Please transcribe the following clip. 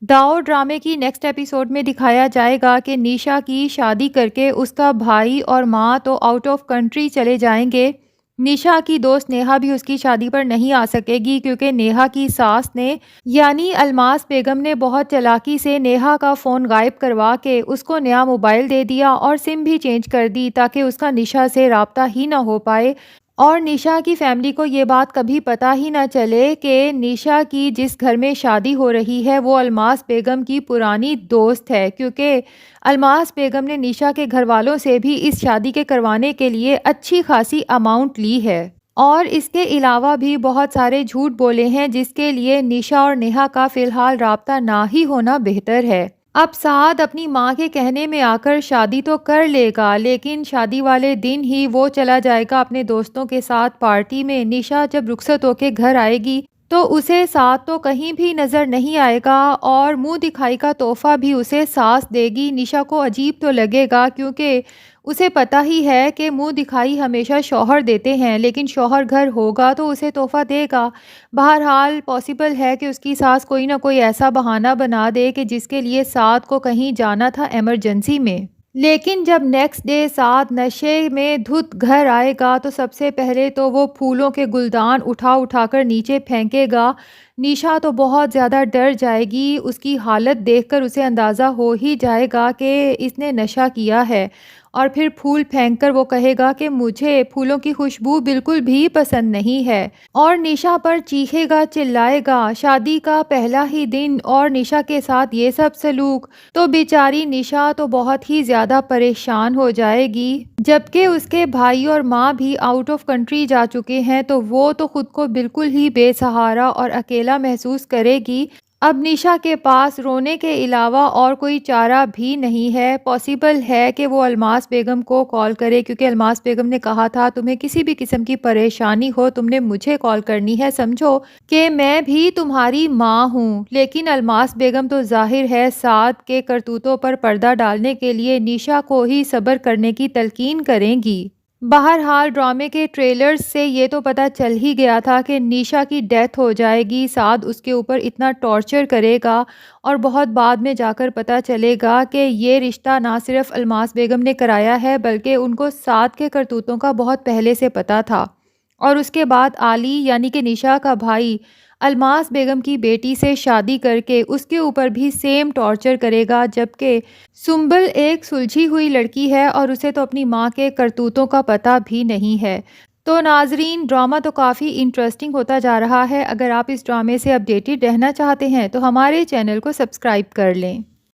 داؤ ڈرامے کی نیکسٹ ایپیسوڈ میں دکھایا جائے گا کہ نیشا کی شادی کر کے اس کا بھائی اور ماں تو آؤٹ آف کنٹری چلے جائیں گے۔ نیشا کی دوست نیہا بھی اس کی شادی پر نہیں آ سکے گی کیونکہ نیہا کی ساس نے یعنی الماس بیگم نے بہت چالاکی سے نیہا کا فون غائب کروا کے اس کو نیا موبائل دے دیا اور سم بھی چینج کر دی تاکہ اس کا نیشا سے رابطہ ہی نہ ہو پائے، اور نیشا کی فیملی کو یہ بات کبھی پتہ ہی نہ چلے کہ نیشا کی جس گھر میں شادی ہو رہی ہے وہ الماس بیگم کی پرانی دوست ہے، کیونکہ الماس بیگم نے نیشا کے گھر والوں سے بھی اس شادی کے کروانے کے لیے اچھی خاصی اماؤنٹ لی ہے، اور اس کے علاوہ بھی بہت سارے جھوٹ بولے ہیں جس کے لیے نیشا اور نیہا کا فی الحال رابطہ نہ ہی ہونا بہتر ہے۔ اب سعد اپنی ماں کے کہنے میں آ کر شادی تو کر لے گا، لیکن شادی والے دن ہی وہ چلا جائے گا اپنے دوستوں کے ساتھ پارٹی میں۔ نیشا جب رخصت ہو کے گھر آئے گی تو اسے سعد تو کہیں بھی نظر نہیں آئے گا، اور منہ دکھائی کا تحفہ بھی اسے ساس دے گی۔ نیشا کو عجیب تو لگے گا کیونکہ اسے پتہ ہی ہے کہ منہ دکھائی ہمیشہ شوہر دیتے ہیں، لیکن شوہر گھر ہوگا تو اسے تحفہ دے گا۔ بہرحال پاسبل ہے کہ اس کی ساس کوئی نہ کوئی ایسا بہانہ بنا دے کہ جس کے لیے سعد کو کہیں جانا تھا ایمرجنسی میں، لیکن جب نیکسٹ ڈے سعد نشے میں دھت گھر آئے گا تو سب سے پہلے تو وہ پھولوں کے گلدان اٹھا کر نیچے پھینکے گا۔ نیشا تو بہت زیادہ ڈر جائے گی، اس کی حالت دیکھ کر اسے اندازہ ہو ہی جائے گا کہ اس نے نشہ کیا ہے، اور پھر پھول پھینک کر وہ کہے گا کہ مجھے پھولوں کی خوشبو بالکل بھی پسند نہیں ہے، اور نیشا پر چیخے گا، چلائے گا۔ شادی کا پہلا ہی دن اور نیشا کے ساتھ یہ سب سلوک، تو بیچاری نیشا تو بہت ہی زیادہ پریشان ہو جائے گی، جبکہ اس کے بھائی اور ماں بھی آؤٹ آف کنٹری جا چکے ہیں تو وہ تو خود کو بالکل ہی بے سہارا اور اکیلا محسوس کرے گی۔ اب نیشا کے پاس رونے کے علاوہ اور کوئی چارہ بھی نہیں ہے۔ پاسبل ہے کہ وہ الماس بیگم کو کال کرے، کیونکہ الماس بیگم نے کہا تھا تمہیں کسی بھی قسم کی پریشانی ہو تم نے مجھے کال کرنی ہے، سمجھو کہ میں بھی تمہاری ماں ہوں۔ لیکن الماس بیگم تو ظاہر ہے سعد کے کرتوتوں پر پردہ ڈالنے کے لیے نیشا کو ہی صبر کرنے کی تلقین کریں گی۔ بہرحال ڈرامے کے ٹریلرز سے یہ تو پتہ چل ہی گیا تھا کہ نیشا کی ڈیتھ ہو جائے گی، سعد اس کے اوپر اتنا ٹارچر کرے گا، اور بہت بعد میں جا کر پتہ چلے گا کہ یہ رشتہ نہ صرف الماس بیگم نے کرایا ہے بلکہ ان کو سعد کے کرتوتوں کا بہت پہلے سے پتہ تھا، اور اس کے بعد علی یعنی کہ نیشا کا بھائی الماس بیگم کی بیٹی سے شادی کر کے اس کے اوپر بھی سیم ٹارچر کرے گا، جبکہ سنبل ایک سلجھی ہوئی لڑکی ہے اور اسے تو اپنی ماں کے کرتوتوں کا پتہ بھی نہیں ہے۔ تو ناظرین، ڈرامہ تو کافی انٹرسٹنگ ہوتا جا رہا ہے۔ اگر آپ اس ڈرامے سے اپڈیٹڈ رہنا چاہتے ہیں تو ہمارے چینل کو سبسکرائب کر لیں۔